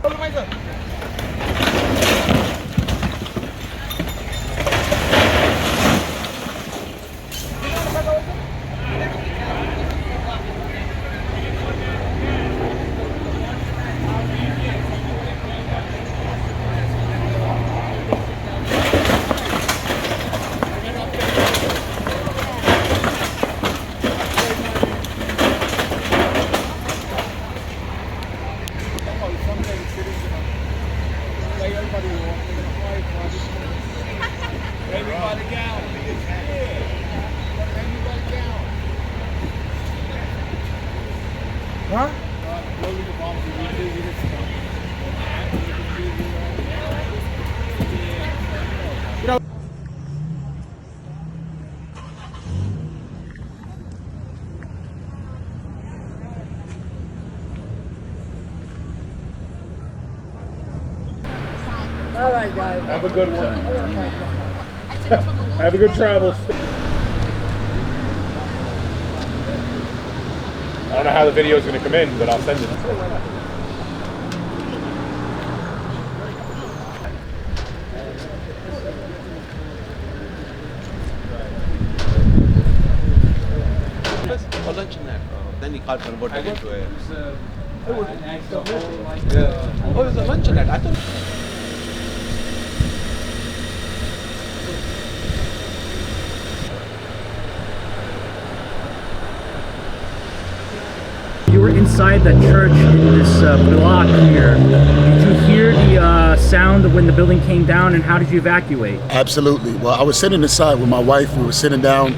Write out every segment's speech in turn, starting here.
All right, guys. Have a good one. Have a good travel. I don't know how the video is going to come in, but I'll send it. Then he called for about into it. Oh, there's a luncheonette. I thought. You were inside the church in this block here. Did you hear the sound when the building came down, and how did you evacuate? Absolutely. Well, I was sitting inside with my wife. We were sitting down.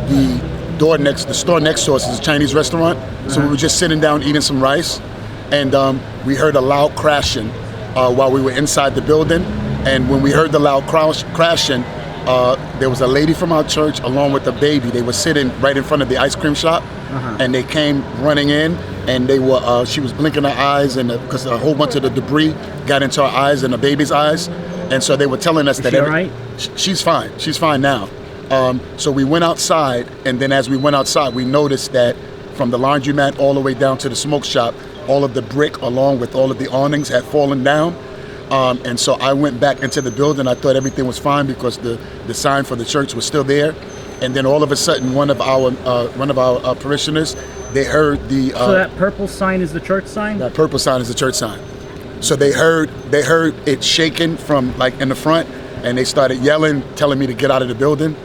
The store next to us is a Chinese restaurant. So we were just sitting down eating some rice, and we heard a loud crashing while we were inside the building. And when we heard the loud crashing, there was a lady from our church along with the baby. They were sitting right in front of the ice cream shop, and they came running in, and they were. She was blinking her eyes, and because a whole bunch of the debris got into her eyes and the baby's eyes, and so they were telling us that. Is she all right? She's fine. She's fine now. So we went outside, and then as we went outside, we noticed that from the laundromat all the way down to the smoke shop, all of the brick along with all of the awnings had fallen down. And so I went back into the building. I thought everything was fine because the sign for the church was still there. And then all of a sudden, one of our parishioners, they heard the. So that purple sign is the church sign? That purple sign is the church sign. So they heard it shaking from like in the front, and they started yelling, telling me to get out of the building.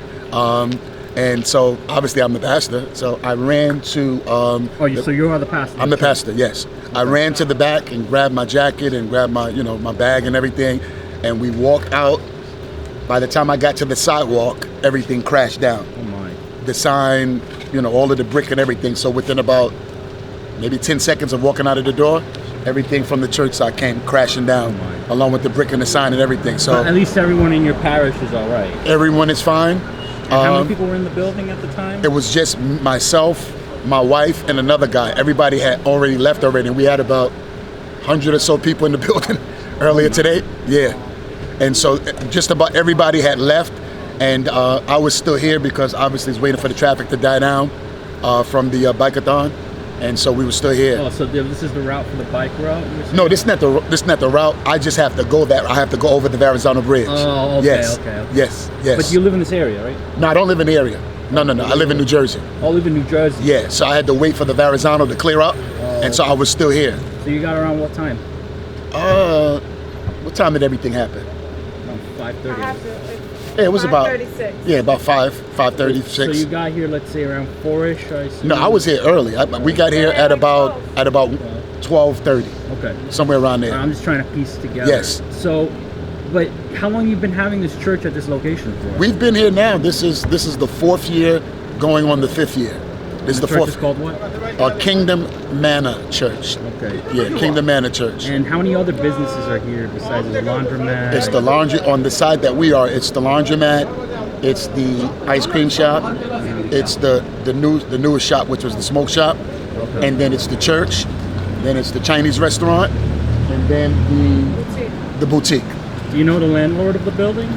And so obviously I'm the pastor, so I ran to. So you are the pastor? I'm the pastor, yes. I ran to the back and grabbed my jacket and grabbed my bag and everything, and we walked out. By the time I got to the sidewalk, everything crashed down. Oh my! The sign, all of the brick and everything. So within about maybe 10 seconds of walking out of the door, everything from the church side came crashing down, along with the brick and the sign and everything. So at least everyone in your parish is all right. Everyone is fine. And how many people were in the building at the time? It was just myself, my wife, and another guy. Everybody had already left already. We had about 100 or so people in the building earlier today. Yeah. And so just about everybody had left, and I was still here because obviously it's waiting for the traffic to die down from the bike-a-thon. And so we were still here. Oh, so this is the route for the bike route? No, this is not the route. I just have to go there. I have to go over the Verrazano Bridge. Oh, okay, yes. Okay. Yes. But you live in this area, right? No, I don't live in the area. No. I live in New Jersey. Oh, live in New Jersey? Yeah, so I had to wait for the Verrazano to clear up, and so I was still here. So you got around what time? What time did everything happen? Around 5:30. Yeah, it was about 5:36. Yeah, about 5:36. So you got here, let's say around 4-ish, I assume? No, I was here early. We got here at about 12:30. Okay. Somewhere around there. I'm just trying to piece together. Yes. So, but how long you been having this church at this location for? We've been here now. This is the 4th year, going on the 5th year. This is the church 4th. Is called what? Kingdom Manor Church. Okay. Yeah, Kingdom Manor Church. And how many other businesses are here besides the laundromat? It's the laundry on the side that we are. It's the laundromat. It's the ice cream shop. It's the newest shop, which was the smoke shop. Okay. And then it's the church. Then it's the Chinese restaurant. And then the boutique. Do you know the landlord of the building?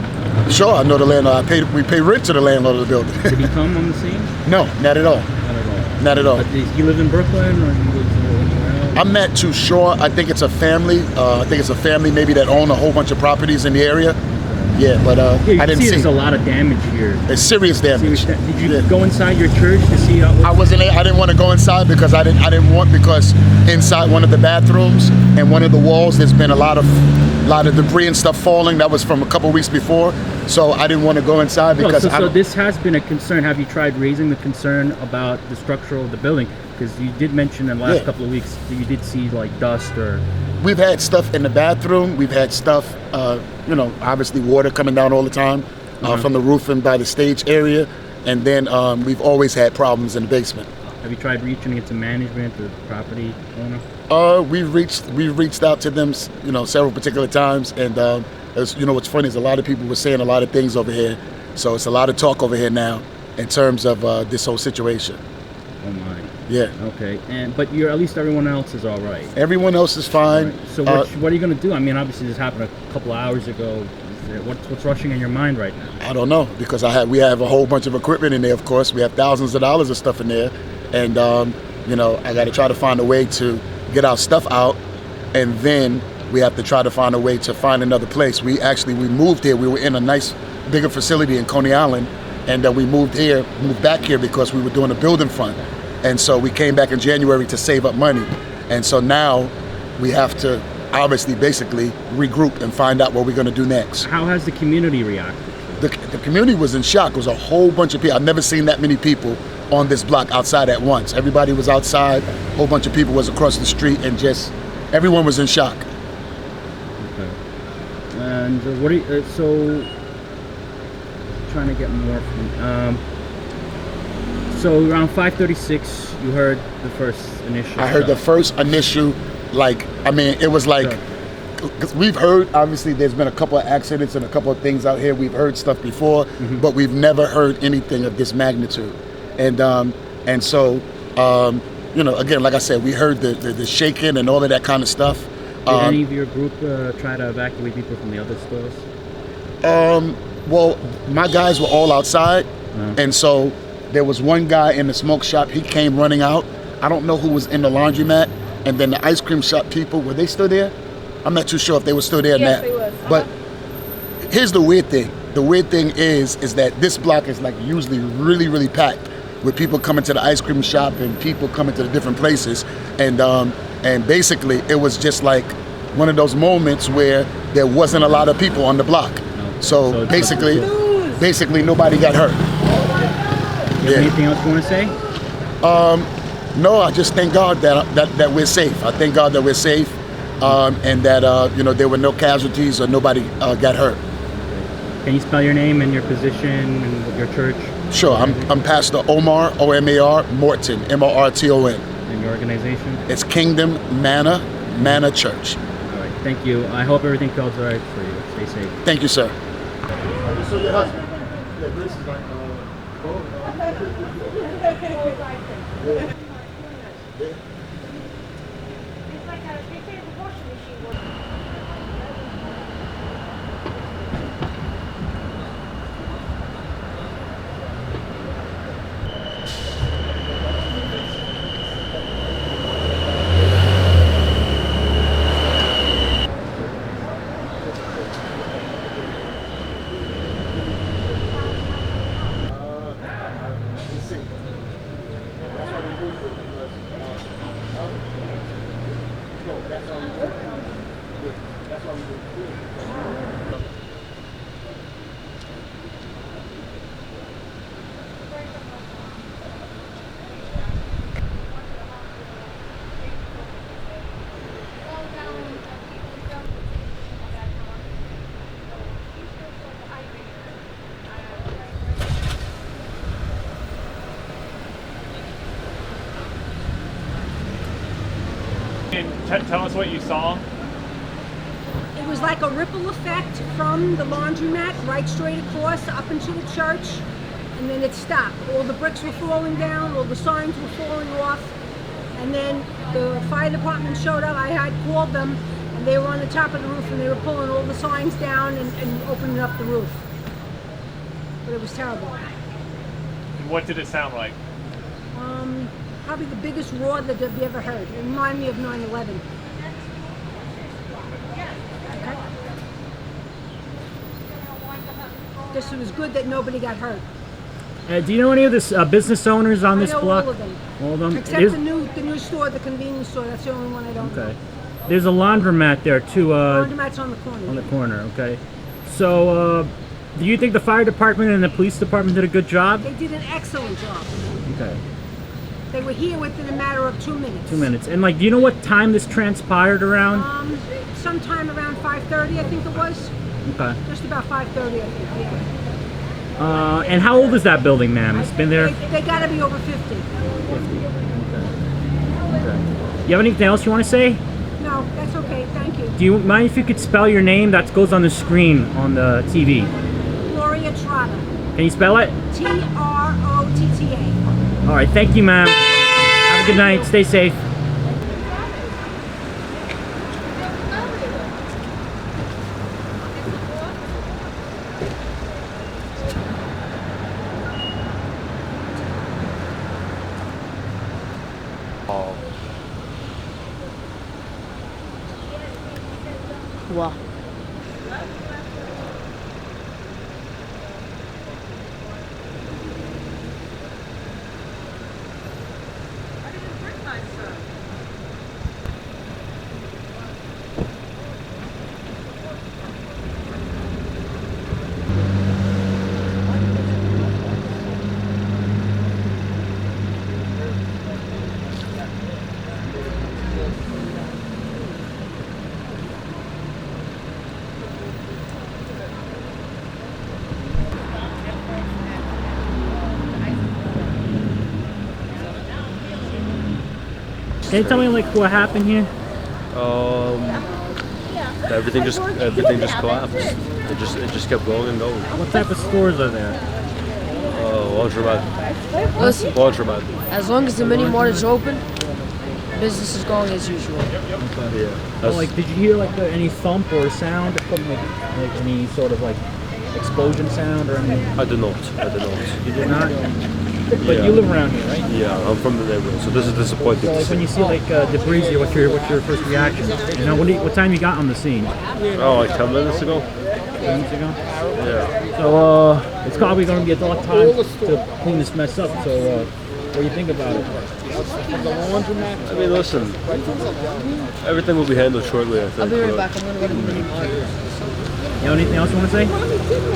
Sure, I know the landlord. We pay rent to the landlord of the building. Did he come on the scene? No, not at all. Not at all. Not at all. But he live in Brooklyn, or he lives around? I'm not too sure. I think it's a family. Maybe that own a whole bunch of properties in the area. Yeah, but Yeah, you I can didn't see see. there's a lot of damage here. It's serious damage. Did you Yeah. go inside your church to see? I wasn't. I didn't want to go inside because I didn't want, because inside one of the bathrooms and one of the walls, there's been a lot of debris and stuff falling. That was from a couple weeks before, so I didn't want to go inside because. So this has been a concern. Have you tried raising the concern about the structural of the building? Because you did mention in the last couple of weeks that you did see like dust or. We've had stuff in the bathroom. We've had stuff, obviously water coming down all the time from the roof and by the stage area. And then we've always had problems in the basement. Have you tried reaching into management, the property owner? We've reached out to them, several particular times. And what's funny is a lot of people were saying a lot of things over here. So it's a lot of talk over here now in terms of this whole situation. Oh my. Yeah. Okay. But at least everyone else is all right. Everyone else is fine. Right. So what are you going to do? I mean, obviously this happened a couple of hours ago. What's rushing in your mind right now? I don't know, because we have a whole bunch of equipment in there. Of course, we have thousands of dollars of stuff in there, and I got to try to find a way to get our stuff out, and then we have to try to find a way to find another place. We moved here. We were in a nice bigger facility in Coney Island, and we moved back here because we were doing a building front. And so we came back in January to save up money. And so now we have to obviously basically regroup and find out what we're going to do next. How has the community reacted? The community was in shock. It was a whole bunch of people. I've never seen that many people on this block outside at once. Everybody was outside. A whole bunch of people was across the street, and just everyone was in shock. Okay. And trying to get more from so around 5:36 you heard the first initial. I heard the first initial, it was like, because we've heard, obviously there's been a couple of accidents and a couple of things out here. We've heard stuff before, but we've never heard anything of this magnitude. And so again, like I said, we heard the shaking and all of that kind of stuff. Did any of your group try to evacuate people from the other stores? Well, my guys were all outside, and so there was one guy in the smoke shop. He came running out. I don't know who was in the laundromat. And then the ice cream shop people, were they still there? I'm not too sure if they were still there Yes, now. they was. But here's the weird thing. The weird thing is that this block is like usually really, really packed with people coming to the ice cream shop and people coming to the different places. And basically it was just like one of those moments where there wasn't a lot of people on the block. So basically nobody got hurt. Yeah. Anything else you want to say? No, I just thank God that we're safe. I thank God that we're safe, and that there were no casualties or nobody got hurt. Can you spell your name and your position and your church? Sure, I'm Pastor Omar, O-M-A-R, Morton, M-O-R-T-O-N. And your organization? It's Kingdom Manna Church. All right, thank you. I hope everything goes all right for you. Stay safe. Thank you, sir. So your husband? Yeah, Grace is like, It's like they say the washing machine was. And tell us what you saw. It was like a ripple effect from the laundromat right straight across up into the church, and then it stopped. All the bricks were falling down, all the signs were falling off, and then the fire department showed up. I had called them, and they were on the top of the roof, and they were pulling all the signs down and opening up the roof. But it was terrible. What did it sound like? probably the biggest roar that they've ever heard. It reminded me of 9/11. Okay? This was good that nobody got hurt. Do you know any of the business owners on this I know block? all of them. All of them? Except There's- the new store, the convenience store. That's the only one I don't know. Okay. There's a laundromat there too. Laundromat's on the corner. On the corner. Okay. So, do you think the fire department and the police department did a good job? They did an excellent job. Okay. They were here within a matter of 2 minutes. 2 minutes. And like, do you know what time this transpired around? Sometime around 5:30, I think it was. Okay. Just about 5:30, I think. Yeah. And how old is that building, ma'am? It's been there. They gotta be over 50. Okay. You have anything else you want to say? No, that's okay. Thank you. Do you mind if you could spell your name? That goes on the screen on the TV. Gloria Trotta. Can you spell it? Trotta. All right. Thank you, ma'am. Have a good night. Stay safe. Wow. Can you tell me like what happened here? Everything just collapsed. It just kept going and going. What type of stores are there? Laundromat. Listen, Laundromat. as long as the mini mart is open, business is going as usual. Yeah. Oh, like, did you hear like any thump or sound from like any sort of like explosion sound or anything? I did not. You did not. But Yeah. you live around here, right? Yeah, I'm from the neighborhood, so this is disappointing. So to like when see. you see like debris, what's your first reaction? You know, what time you got on the scene? Oh, like 10 minutes ago? 10 minutes ago. Yeah. So it's probably going to be a long time to clean this mess up. So what do you think about it? I mean, listen, everything will be handled shortly, I think. I'll be right but back. I'm gonna go to the mini mart. You have anything else you want to say?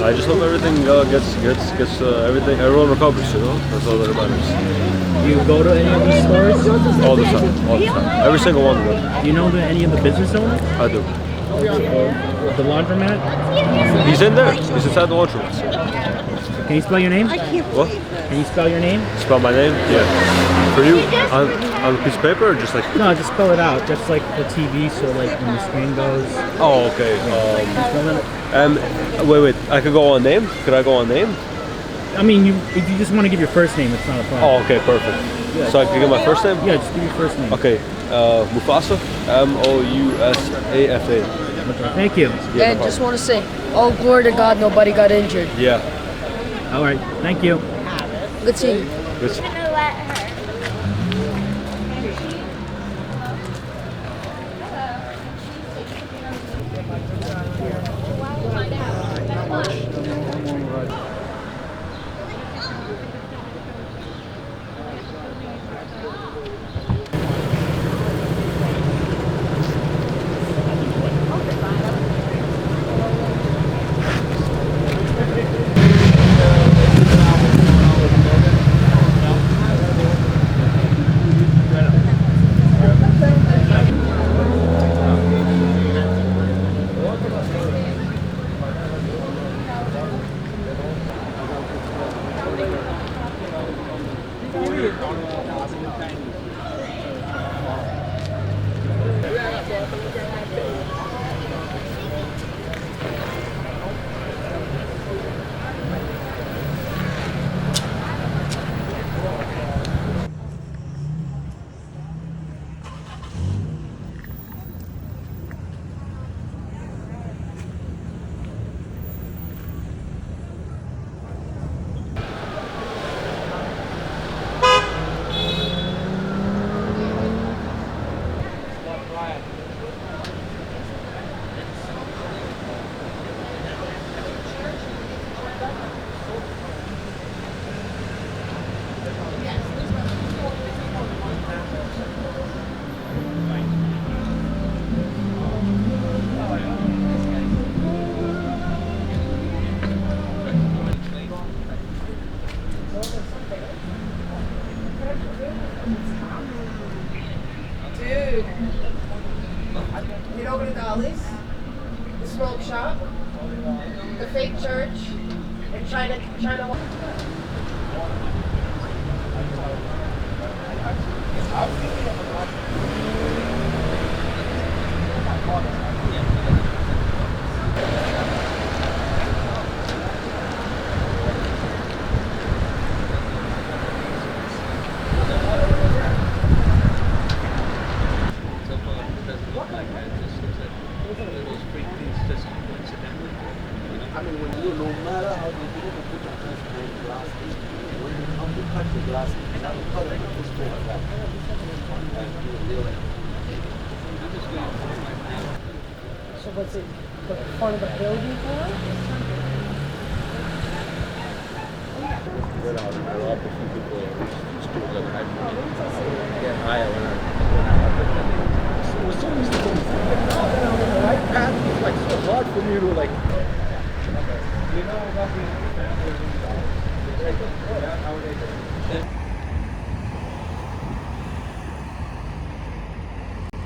I just hope everything gets everything. Everyone recovers, you know. That's all that matters. Do you go to any of these stores? All the time. Every single one of them. Do you know any of the business owners? I do. The laundromat? He's in there. He's inside the laundromat. Can you spell your name? What? Can you spell your name? Spell my name? Yeah. For you? On a piece of paper or just like? No, just spell it out. Just like the TV, so like when the screen goes. Oh, okay. Wait. I could go on name? Could I go on name? I mean, if you just want to give your first name, it's not a problem. Oh, okay, perfect. Yeah. So I can give my first name? Yeah, just give your first name. Okay. Mufasa. Mousafa. Okay, thank you. Yeah, And no just want to say, oh glory to God, nobody got injured. Yeah. All right, thank you. Good seeing you. Good. dude. Head over to Dolly's, the smoke shop, the fake church, and China. So what's it? The front of the building for? Hard for me to like.